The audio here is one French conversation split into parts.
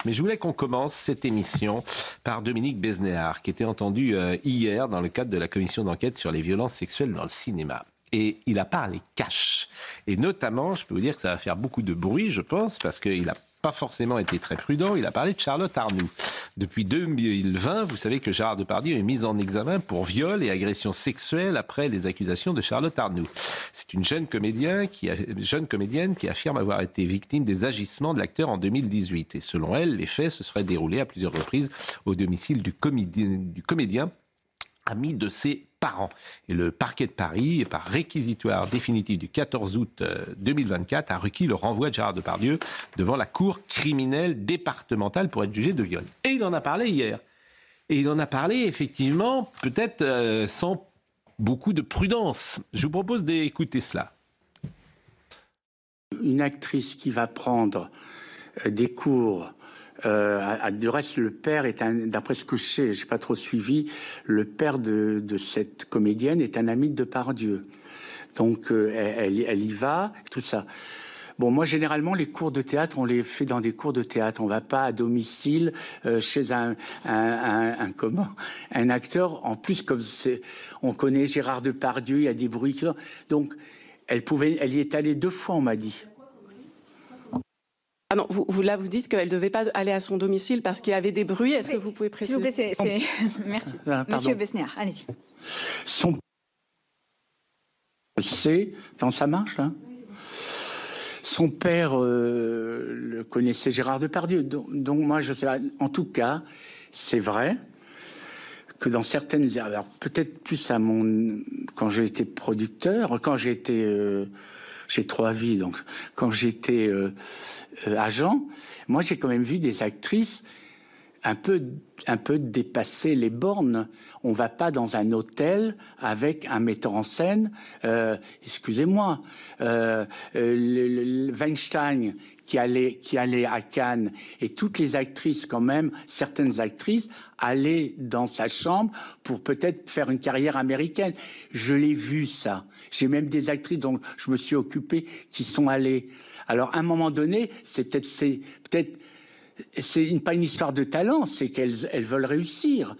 Mais je voulais qu'on commence cette émission par Dominique Besnéard, qui était entendu hier dans le cadre de la commission d'enquête sur les violences sexuelles dans le cinéma. Et il a parlé cash. Et notamment, je peux vous dire que ça va faire beaucoup de bruit, je pense, parce qu'il n'a pas forcément été très prudent. Il a parlé de Charlotte Arnoult. Depuis 2020, vous savez que Gérard Depardieu est mis en examen pour viol et agression sexuelle après les accusations de Charlotte Arnoult. C'est une jeune comédienne qui affirme avoir été victime des agissements de l'acteur en 2018. Et selon elle, les faits se seraient déroulés à plusieurs reprises au domicile du comédien, ami de ses parents. Et le parquet de Paris, par réquisitoire définitif du 14 août 2024, a requis le renvoi de Gérard Depardieu devant la cour criminelle départementale pour être jugé de viol. Et il en a parlé hier. Et il en a parlé, effectivement, peut-être sans beaucoup de prudence. Je vous propose d'écouter cela. Une actrice qui va prendre des cours... du reste, le père est d'après ce que je sais, j'ai pas trop suivi, le père de cette comédienne est un ami de Depardieu. Donc elle y va, tout ça. Bon, moi généralement les cours de théâtre, on les fait dans des cours de théâtre. On va pas à domicile chez un acteur. En plus, comme on connaît Gérard Depardieu, il y a des bruits. Donc elle y est allée 2 fois, on m'a dit. Ah non, vous dites qu'elle ne devait pas aller à son domicile parce qu'il y avait des bruits. Est-ce que vous pouvez préciser? S'il vous plaît, merci. Monsieur Besnéard, allez-y. C'est dans ça marche, là. Son père connaissait Gérard Depardieu. Donc moi, je sais pas. En tout cas, c'est vrai que dans certaines... Alors peut-être plus quand j'ai été producteur, quand j'ai été... j'ai 3 vies, donc quand j'étais agent, moi j'ai quand même vu des actrices un peu dépasser les bornes. On va pas dans un hôtel avec un metteur en scène, excusez-moi, Weinstein qui allait à Cannes, et toutes les actrices quand même, certaines actrices allaient dans sa chambre pour peut-être faire une carrière américaine. Je l'ai vu ça. J'ai même des actrices dont je me suis occupé qui sont allées. Alors à un moment donné, c'est pas une histoire de talent, c'est qu'elles veulent réussir.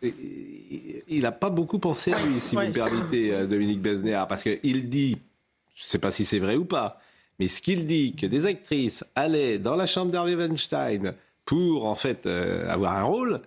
Il n'a pas beaucoup pensé à lui, si vous me permettez, Dominique Besnéard, parce qu'il dit, je ne sais pas si c'est vrai ou pas, mais ce qu'il dit, que des actrices allaient dans la chambre d'Harvey Weinstein pour, en fait, avoir un rôle,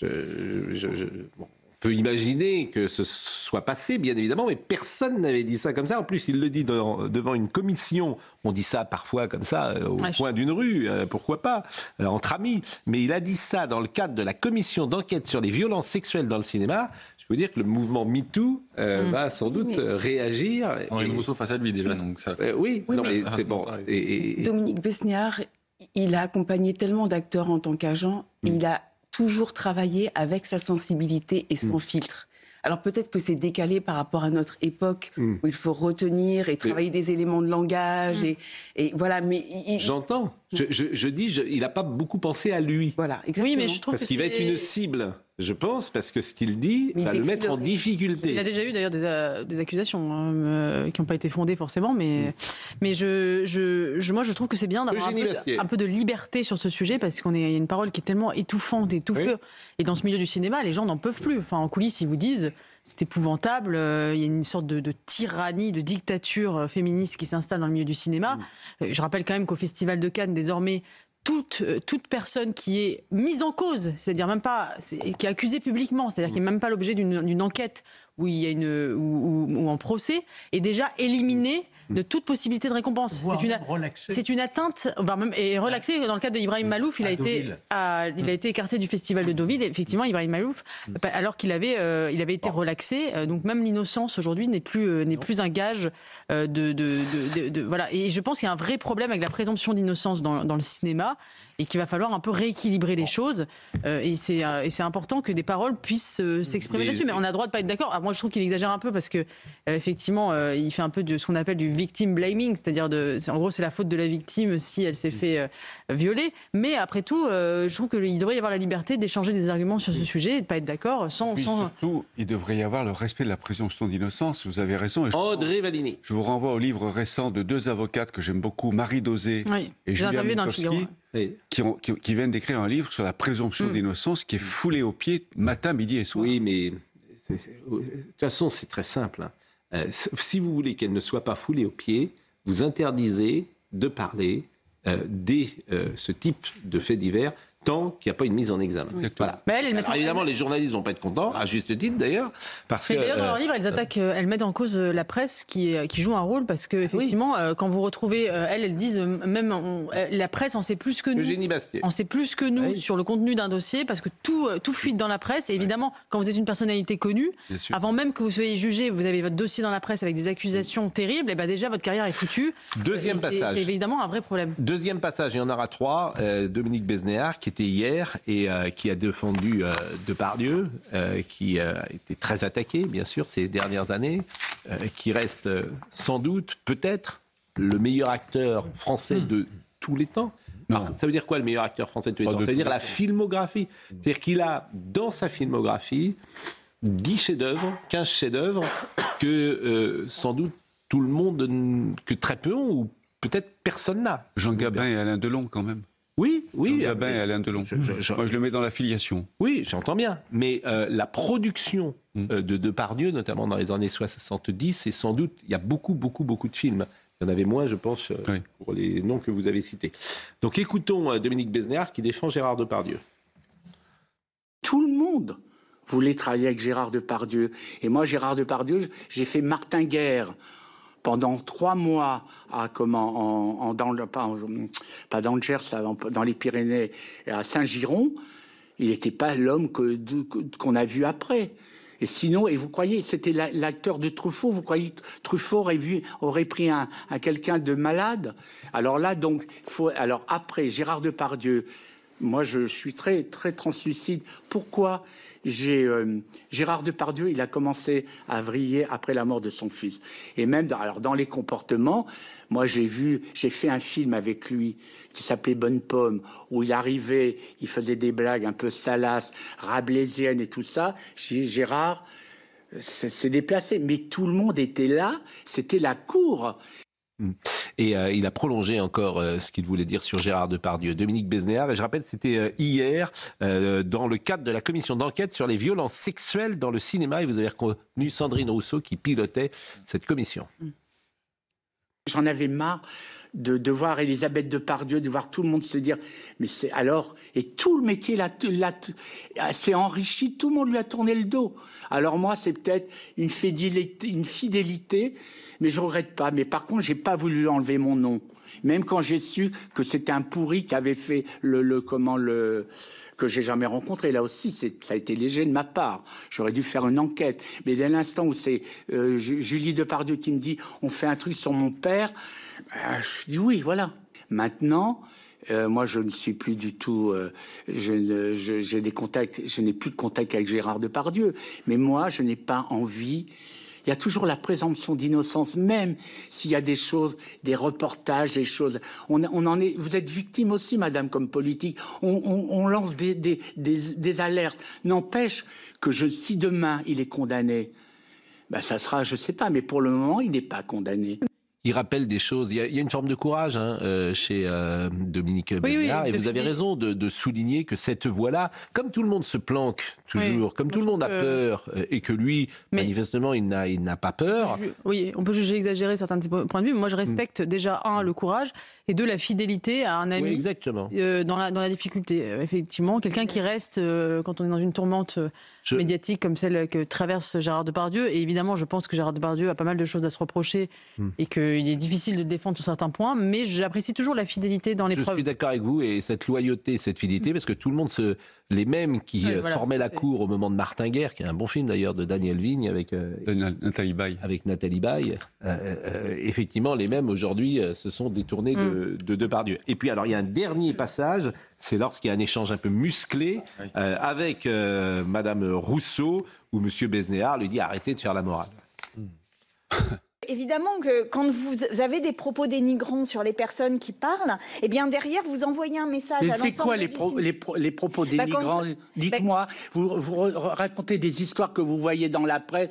bon, on peut imaginer que ce soit passé, bien évidemment, mais personne n'avait dit ça comme ça. En plus, il le dit devant une commission. On dit ça parfois comme ça, au coin d'une rue, pourquoi pas, entre amis. Mais il a dit ça dans le cadre de la commission d'enquête sur les violences sexuelles dans le cinéma. Je peux dire que le mouvement MeToo va sans doute réagir. Henri Mousseau face à lui déjà. Donc ça... oui, non, mais c'est bon. Dominique Besnéard, il a accompagné tellement d'acteurs en tant qu'agent. Il a toujours travaillé avec sa sensibilité et son filtre. Alors peut-être que c'est décalé par rapport à notre époque où il faut retenir et travailler des éléments de langage et voilà. Mais j'entends. Je dis, il n'a pas beaucoup pensé à lui. Voilà, exactement. Oui, mais je trouve parce qu'il va être une cible. Je pense, parce que ce qu'il dit va le mettre en difficulté. Il a déjà eu d'ailleurs des accusations qui n'ont pas été fondées forcément, mais moi je trouve que c'est bien d'avoir un peu de liberté sur ce sujet, parce qu'il y a une parole qui est tellement étouffante, étouffée. Et dans ce milieu du cinéma, les gens n'en peuvent plus. Enfin, en coulisses, ils vous disent, c'est épouvantable, il y a une sorte de tyrannie, de dictature féministe qui s'installe dans le milieu du cinéma. Je rappelle quand même qu'au Festival de Cannes, désormais, toute personne qui est mise en cause, c'est-à-dire même pas, qui est accusée publiquement, c'est-à-dire qui n'est même pas l'objet d'une enquête où il y a ou en procès, est déjà éliminée de toute possibilité de récompense. C'est une atteinte, et relaxé dans le cadre d'Ibrahim Malouf, il a été écarté du festival de Deauville. Effectivement, Ibrahim Malouf, alors qu'il avait été relaxé, donc même l'innocence aujourd'hui n'est plus un gage voilà. Et je pense qu'il y a un vrai problème avec la présomption d'innocence dans le cinéma, et qu'il va falloir un peu rééquilibrer les choses. Et c'est important que des paroles puissent s'exprimer là-dessus. Mais on a le droit de pas être d'accord. moi je trouve qu'il exagère un peu parce que effectivement, il fait un peu de ce qu'on appelle du victim blaming, c'est-à-dire en gros c'est la faute de la victime si elle s'est fait violer. Mais après tout, je trouve qu'il devrait y avoir la liberté d'échanger des arguments sur ce sujet et de pas être d'accord sans. Surtout, il devrait y avoir le respect de la présomption d'innocence. Vous avez raison. Audrey Valini. Je vous renvoie au livre récent de deux avocates que j'aime beaucoup, Marie Dosé et Julia Minkowski, qui viennent d'écrire un livre sur la présomption d'innocence qui est foulée aux pieds matin, midi et soir. Oui, mais de toute façon, c'est très simple. Si vous voulez qu'elle ne soit pas foulée aux pieds, vous interdisez de parler ce type de faits divers tant qu'il n'y a pas une mise en examen. Voilà. Alors, évidemment, les journalistes ne vont pas être contents, à juste titre d'ailleurs. D'ailleurs, dans leur livre, elles mettent en cause la presse qui joue un rôle parce qu'effectivement, quand vous retrouvez, elles disent même la presse en sait plus que nous. Eugénie Bastier. En sait plus que nous sur le contenu d'un dossier parce que tout fuite dans la presse. Et évidemment, quand vous êtes une personnalité connue, avant même que vous soyez jugé, vous avez votre dossier dans la presse avec des accusations terribles, et déjà votre carrière est foutue. Deuxième passage. C'est évidemment un vrai problème. Deuxième passage, il y en aura 3. Dominique Besnéard, qui était hier et qui a défendu Depardieu, qui a été très attaqué, bien sûr, ces dernières années, qui reste sans doute, peut-être, le meilleur acteur français de tous les temps. Alors, ça veut dire quoi, le meilleur acteur français de tous les temps ? Ça veut dire la filmographie. C'est-à-dire qu'il a, dans sa filmographie, 10 chefs-d'œuvre, 15 chefs-d'œuvre, que sans doute tout le monde, que très peu ont, ou peut-être personne n'a. Jean Gabin et Alain Delon, quand même. Oui. Jean Gabin et Alain Delon. Moi, je le mets dans la filiation. Oui, j'entends bien. Mais la production de Depardieu, notamment dans les années 70, c'est sans doute... Il y a beaucoup de films. Il y en avait moins, je pense, pour les noms que vous avez cités. Donc écoutons Dominique Besnéard qui défend Gérard Depardieu. Tout le monde voulait travailler avec Gérard Depardieu. Et moi, Gérard Depardieu, j'ai fait Martin Guerre pendant 3 mois pas dans le Gers, dans les Pyrénées, à Saint-Giron. Il n'était pas l'homme qu'on a vu après. Et sinon, et vous croyez, c'était l'acteur de Truffaut, vous croyez que Truffaut aurait pris un quelqu'un de malade? Alors là, donc, alors après, Gérard Depardieu, moi je suis très, très translucide. Pourquoi? Gérard Depardieu, il a commencé à vriller après la mort de son fils. Et même dans les comportements, moi j'ai fait un film avec lui qui s'appelait Bonne Pomme, où il arrivait, il faisait des blagues un peu salaces, rabelaisiennes et tout ça. Gérard s'est déplacé, mais tout le monde était là, c'était la cour. Et il a prolongé encore ce qu'il voulait dire sur Gérard Depardieu. Dominique Besnéard, et je rappelle, c'était hier dans le cadre de la commission d'enquête sur les violences sexuelles dans le cinéma, et vous avez reconnu Sandrine Rousseau qui pilotait cette commission. J'en avais marre de voir Elisabeth Depardieu, de voir tout le monde se dire mais c'est alors, et tout le métier s'est enrichi, tout le monde lui a tourné le dos. Alors moi c'est peut-être une fidélité, mais je regrette pas. Mais par contre j'ai pas voulu enlever mon nom, même quand j'ai su que c'était un pourri qui avait fait que j'ai jamais rencontré. Là aussi, ça a été léger de ma part. J'aurais dû faire une enquête. Mais dès l'instant où c'est Julie Depardieu qui me dit « on fait un truc sur mon père », je dis oui, voilà. Maintenant, moi, je ne suis plus du tout... j'ai des contacts, je n'ai plus de contact avec Gérard Depardieu. Mais moi, je n'ai pas envie... Il y a toujours la présomption d'innocence, même s'il y a des choses, des reportages, des choses. On en est. Vous êtes victime aussi, madame, comme politique. On lance des alertes. N'empêche que si demain il est condamné, ça sera, je sais pas, mais pour le moment, il n'est pas condamné. Il rappelle des choses. Il y a une forme de courage chez Dominique Besnéard, et vous avez raison de souligner que cette voie-là, comme tout le monde se planque toujours, comme tout le monde a peur, et que lui, manifestement, il n'a pas peur. Oui, on peut juger exagérer certains points de vue, mais moi je respecte déjà, le courage, et deux, la fidélité à un ami. Oui, exactement. Dans la difficulté, effectivement. Quelqu'un qui reste, quand on est dans une tourmente médiatique comme celle que traverse Gérard Depardieu, et évidemment, je pense que Gérard Depardieu a pas mal de choses à se reprocher, et que qu'il est difficile de le défendre sur certains points, mais j'apprécie toujours la fidélité dans les preuves. Je suis d'accord avec vous, et cette loyauté, cette fidélité, parce que tout le monde les mêmes qui formaient la cour au moment de Martinguerre, qui est un bon film d'ailleurs de Daniel Vigne avec Nathalie Baye. Effectivement, les mêmes aujourd'hui se sont détournés de Depardieu. Et puis alors il y a un dernier passage, c'est lorsqu'il y a un échange un peu musclé avec Madame Rousseau, où Monsieur Besnéard lui dit arrêtez de faire la morale. Évidemment que quand vous avez des propos dénigrants sur les personnes qui parlent, eh bien derrière vous envoyez un message à l'ensemble. Mais c'est quoi les propos dénigrants? Dites-moi, vous racontez des histoires que vous voyez dans la presse.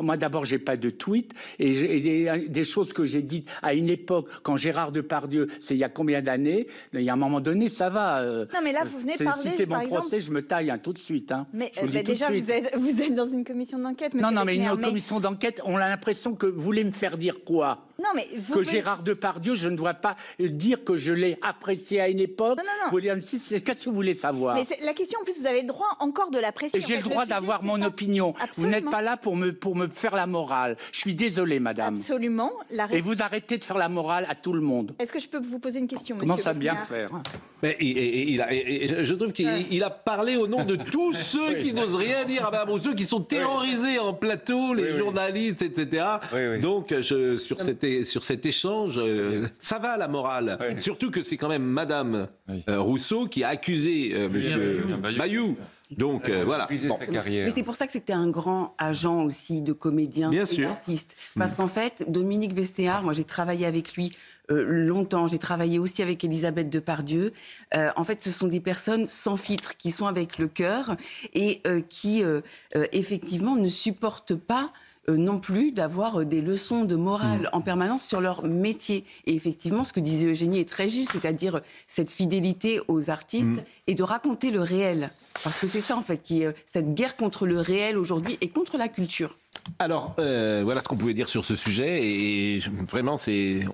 Moi d'abord, j'ai pas de tweet et des choses que j'ai dites à une époque quand Gérard Depardieu, c'est il y a combien d'années? Il y a un moment donné, ça va. Non mais là vous venez de parler. Si c'est mon exemple... procès, je me taille tout de suite. Mais déjà vous êtes dans une commission d'enquête. Non mais une commission d'enquête, on a l'impression que vous voulez me faire dire quoi? Non, mais Gérard Depardieu, je ne dois pas dire que je l'ai apprécié à une époque. Non. Qu'est-ce que vous voulez savoir? Mais la question, en plus, vous avez le droit encore de l'apprécier. Et j'ai le droit d'avoir mon opinion. Absolument. Vous n'êtes pas là pour me faire la morale. Je suis désolé, madame. Absolument. Et vous arrêtez de faire la morale à tout le monde. Est-ce que je peux vous poser une question, monsieur? Comment ça bien faire? Mais je trouve qu'il a parlé au nom de tous ceux qui n'osent rien dire à Mme Rousseau, qui sont terrorisés en plateau, les journalistes, etc. Donc, sur cet échange, ça va la morale. Surtout que c'est quand même Madame Rousseau qui a accusé Monsieur Bayou. Donc voilà. Mais c'est pour ça que c'était un grand agent aussi de comédien et d'artiste. Parce qu'en fait, Dominique Besnéard, moi j'ai travaillé avec lui longtemps, j'ai travaillé aussi avec Elisabeth Depardieu. En fait, ce sont des personnes sans filtre, qui sont avec le cœur et qui effectivement ne supportent pas non plus d'avoir des leçons de morale en permanence sur leur métier. Et effectivement, ce que disait Eugénie est très juste, c'est-à-dire cette fidélité aux artistes et de raconter le réel. Parce que c'est ça, en fait, qui est cette guerre contre le réel aujourd'hui et contre la culture. Alors, voilà ce qu'on pouvait dire sur ce sujet. Et vraiment,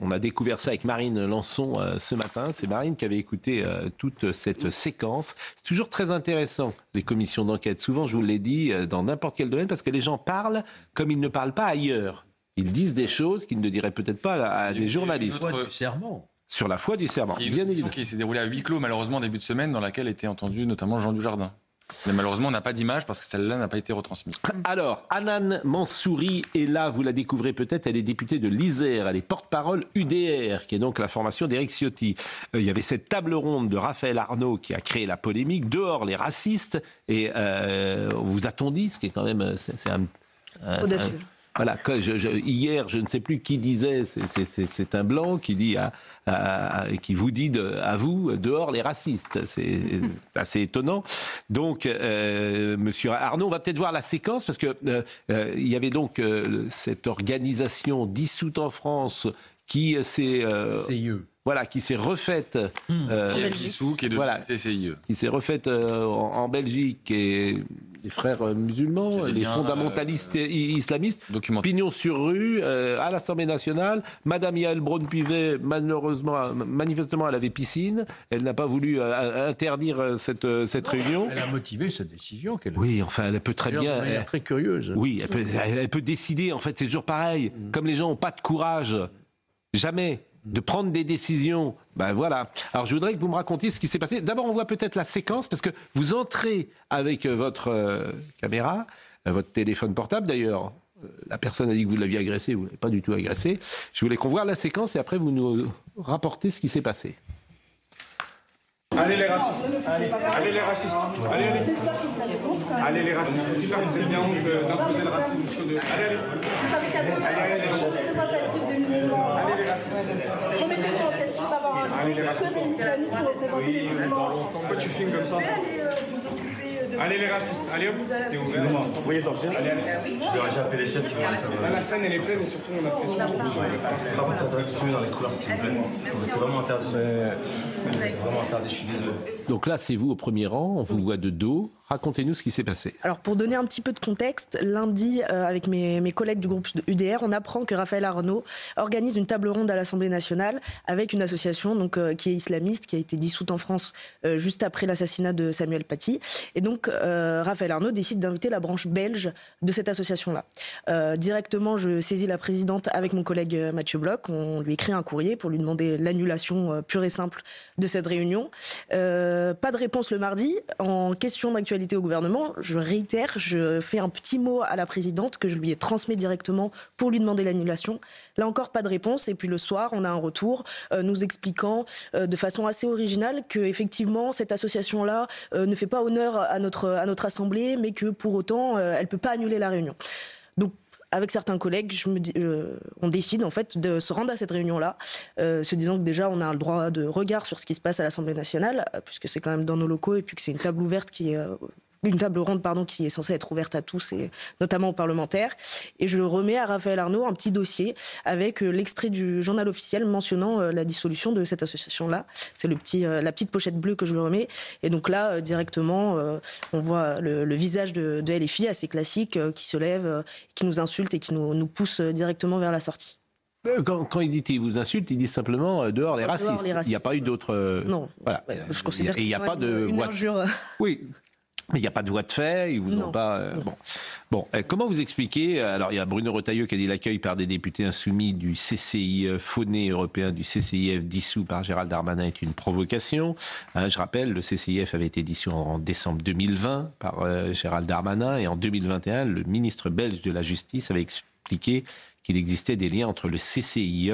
on a découvert ça avec Marine Lançon ce matin. C'est Marine qui avait écouté toute cette séquence. C'est toujours très intéressant, les commissions d'enquête. Souvent, je vous l'ai dit, dans n'importe quel domaine, parce que les gens parlent comme ils ne parlent pas ailleurs. Ils disent des choses qu'ils ne diraient peut-être pas à des journalistes. Sur la foi du serment, bien évidemment. Qui s'est déroulée à huis clos, malheureusement, début de semaine, dans laquelle était entendu notamment Jean Dujardin. Mais malheureusement, on n'a pas d'image parce que celle-là n'a pas été retransmise. Alors, Hanan Mansouri est là, vous la découvrez peut-être, elle est députée de l'Isère, elle est porte-parole UDR, qui est donc la formation d'Éric Ciotti. Il y avait cette table ronde de Raphaël Arnaud qui a créé la polémique, dehors les racistes, et on vous a-t-on dit, ce qui est quand même... audacieux. Voilà, hier, je ne sais plus qui disait, c'est un blanc qui dit qui vous dit à vous, dehors les racistes. C'est assez étonnant. Donc, Monsieur Arnaud, on va peut-être voir la séquence, parce que il y avait donc cette organisation dissoute en France qui s'est... Voilà, qui s'est refaite qui s'est refaite en Belgique, et les frères musulmans, les fondamentalistes islamistes, pignon sur rue, à l'Assemblée nationale. Madame Yael Braun-Pivet, manifestement, elle avait piscine. Elle n'a pas voulu interdire cette réunion. Elle a motivé sa décision. Oui, enfin, elle peut très bien. Elle est très curieuse. Oui, elle peut décider. En fait, c'est toujours pareil. Comme les gens n'ont pas de courage, jamais, de prendre des décisions, ben voilà. Alors je voudrais que vous me racontiez ce qui s'est passé. D'abord, on voit peut-être la séquence, parce que vous entrez avec votre caméra, votre téléphone portable. D'ailleurs, la personne a dit que vous l'aviez agressé, vous ne l'avez pas du tout agressé. Je voulais qu'on voit la séquence et après vous nous rapportez ce qui s'est passé. Allez les racistes, allez les racistes, allez les racistes. J'espère que vous avez bien honte d'imposer le racisme jusqu'au deux. Allez les racistes. Allez les racistes. Remettez-vous en question d'avoir un que des islamistes pour représenter les musulmans. Pourquoi tu filmes comme ça? Allez les racistes, allez hop. Excusez-moi, vous voyez sortir? J'ai appelé les chefs qui vont faire. La scène elle est pleine et surtout on a fait son instruction. Par contre, c'est interdit de filmer dans les couloirs s'il vous plaît. C'est vraiment interdit. C'est vraiment interdit, je suis désolé. Donc là, c'est vous au premier rang, on vous voit de dos. Racontez-nous ce qui s'est passé. Alors, pour donner un petit peu de contexte, lundi, avec mes collègues du groupe UDR, on apprend que Raphaël Arnaud organise une table ronde à l'Assemblée nationale avec une association donc, qui est islamiste, qui a été dissoute en France juste après l'assassinat de Samuel Paty. Et donc, Raphaël Arnaud décide d'inviter la branche belge de cette association-là. Directement, je saisis la présidente avec mon collègue Mathieu Bloch. On lui écrit un courrier pour lui demander l'annulation pure et simple de cette réunion. Pas de réponse le mardi. En question d'actualité au gouvernement, je réitère, je fais un petit mot à la présidente que je lui ai transmis directement pour lui demander l'annulation. Là encore, pas de réponse. Et puis le soir, on a un retour nous expliquant de façon assez originale que effectivement cette association-là ne fait pas honneur à notre assemblée, mais que pour autant, elle peut pas annuler la réunion. Donc, avec certains collègues, on décide en fait de se rendre à cette réunion-là, se disant que déjà on a le droit de regard sur ce qui se passe à l'Assemblée nationale, puisque c'est quand même dans nos locaux et puis que c'est une table ouverte une table ronde qui est censée être ouverte à tous et notamment aux parlementaires. Et je remets à Raphaël Arnaud un petit dossier avec l'extrait du journal officiel mentionnant la dissolution de cette association-là. C'est la petite pochette bleue que je lui remets. Et donc là, directement, on voit le visage de LFI assez classique qui se lève, qui nous insulte et qui nous pousse directement vers la sortie. Quand il dit qu'il vous insulte, il dit simplement dehors les racistes. Il n'y a pas eu d'autres... Non. Voilà. Je considère qu'il y a pas de une injure. Oui. Mais il n'y a pas de voie de fait, ils vous ont pas... Bon, comment vous expliquez... Alors, il y a Bruno Retailleau qui a dit l'accueil par des députés insoumis du CCIE, fauné européen du CCIF dissous par Gérald Darmanin est une provocation. Je rappelle, le CCIF avait été dissous en décembre 2020 par Gérald Darmanin et en 2021, le ministre belge de la Justice avait expliqué qu'il existait des liens entre le CCIE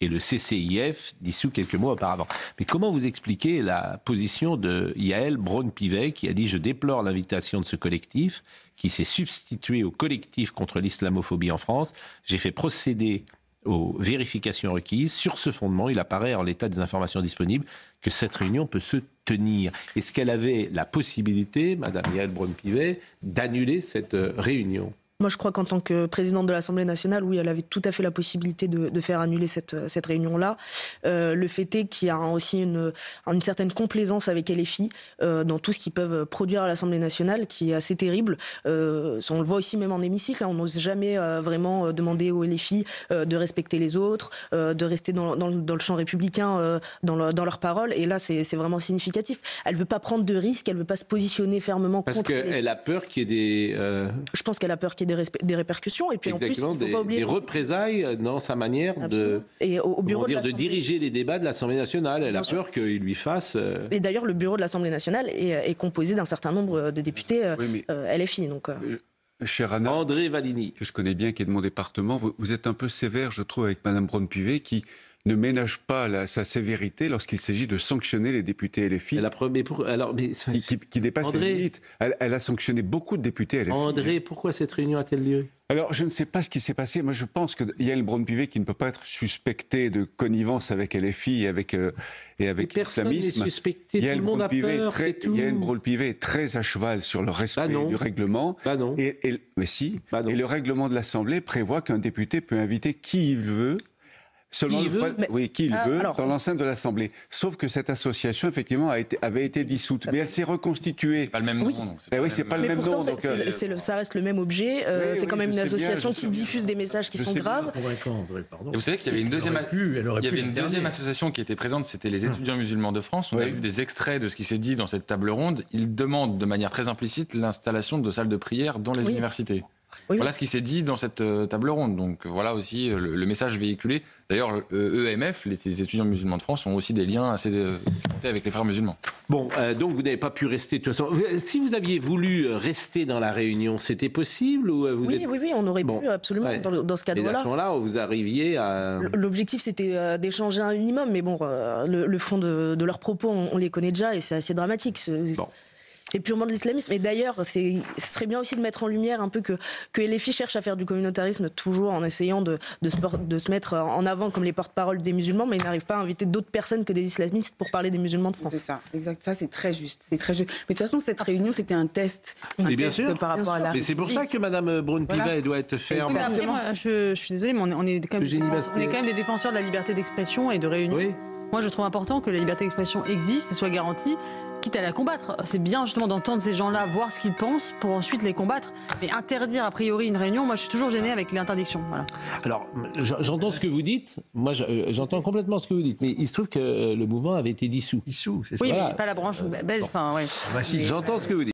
et le CCIF, dissous quelques mois auparavant. Mais comment vous expliquez la position de Yael Braun-Pivet, qui a dit « Je déplore l'invitation de ce collectif, qui s'est substitué au collectif contre l'islamophobie en France. J'ai fait procéder aux vérifications requises. Sur ce fondement, il apparaît en l'état des informations disponibles que cette réunion peut se tenir. » Est-ce qu'elle avait la possibilité, Madame Yael Braun-Pivet, d'annuler cette réunion ? Moi, je crois qu'en tant que présidente de l'Assemblée nationale, oui, elle avait tout à fait la possibilité de faire annuler cette réunion-là. Le fait est qu'il y a aussi une certaine complaisance avec LFI dans tout ce qu'ils peuvent produire à l'Assemblée nationale, qui est assez terrible. On le voit aussi même en hémicycle. On n'ose jamais vraiment demander au LFI de respecter les autres, de rester dans le champ républicain, dans leurs paroles. Et là, c'est vraiment significatif. Elle ne veut pas prendre de risques, elle ne veut pas se positionner fermement contre... Parce qu'elle a peur qu'il y ait des... Je pense qu'elle a peur qu'il y ait des répercussions. Et puis exactement, en plus, il ne faut pas oublier... des représailles dans sa manière de diriger les débats de l'Assemblée nationale. Elle a peur qu'il lui fasse... Et d'ailleurs, le bureau de l'Assemblée nationale est composé d'un certain nombre de députés LFI. Donc, Cher Anna, André Valigny, que je connais bien, qui est de mon département, vous êtes un peu sévère, je trouve, avec Mme Braun-Pivet, qui ne ménage pas sa sévérité lorsqu'il s'agit de sanctionner les députés LFI qui dépassent les limites. Elle a sanctionné beaucoup de députés LFI. André, pourquoi cette réunion a-t-elle lieu ? Alors, je ne sais pas ce qui s'est passé. Moi, je pense qu'il y a une Braun-Pivet qui ne peut pas être suspectée de connivence avec LFI et avec l'islamisme. Il y a une Braun-Pivet très à cheval sur le respect du règlement. Mais si. Et le règlement de l'Assemblée prévoit qu'un député peut inviter qui il veut. Seulement qui il veut dans l'enceinte de l'Assemblée. Sauf que cette association, effectivement, avait été dissoute. Mais elle s'est reconstituée. C'est pas le même nom. C'est pas le même nom. Ça reste le même objet. C'est quand même une association qui diffuse des messages qui sont graves. Et vous savez qu'il y avait une deuxième association qui était présente, c'était les étudiants musulmans de France. On a vu des extraits de ce qui s'est dit dans cette table ronde. Ils demandent de manière très implicite l'installation de salles de prière dans les universités. Voilà ce qui s'est dit dans cette table ronde. Donc voilà aussi le message véhiculé. D'ailleurs, EMF, les étudiants musulmans de France, ont aussi des liens assez forts avec les frères musulmans. Bon, donc vous n'avez pas pu rester de toute façon. Si vous aviez voulu rester dans la réunion, c'était possible ou Oui, on aurait pu absolument dans ce cadre-là. Et à ce moment-là, vous arriviez à... L'objectif, c'était d'échanger un minimum, mais bon, le fond de leurs propos, on les connaît déjà et c'est assez dramatique. C'est purement de l'islamisme. Et d'ailleurs, ce serait bien aussi de mettre en lumière un peu que LFI cherche à faire du communautarisme toujours en essayant de se mettre en avant comme les porte-parole des musulmans, mais ils n'arrivent pas à inviter d'autres personnes que des islamistes pour parler des musulmans de France. C'est ça, exact. Ça, c'est très juste. Mais de toute façon, cette réunion, c'était un test. Bien sûr. Par rapport à la... Mais c'est pour ça que Mme Braun-Pivet doit être ferme. Après, moi, je suis désolée, mais on est quand même des défenseurs de la liberté d'expression et de réunion. Oui. Moi, je trouve important que la liberté d'expression existe et soit garantie. quitte à la combattre. C'est bien justement d'entendre ces gens-là, voir ce qu'ils pensent pour ensuite les combattre. Mais interdire a priori une réunion, moi je suis toujours gênée avec l'interdiction. Voilà. Alors, j'entends ce que vous dites. Moi, j'entends complètement ce que vous dites. Mais il se trouve que le mouvement avait été dissous. Dissous, c'est ça. Oui, voilà. mais pas la branche belge. Enfin, ouais. J'entends ce que vous dites.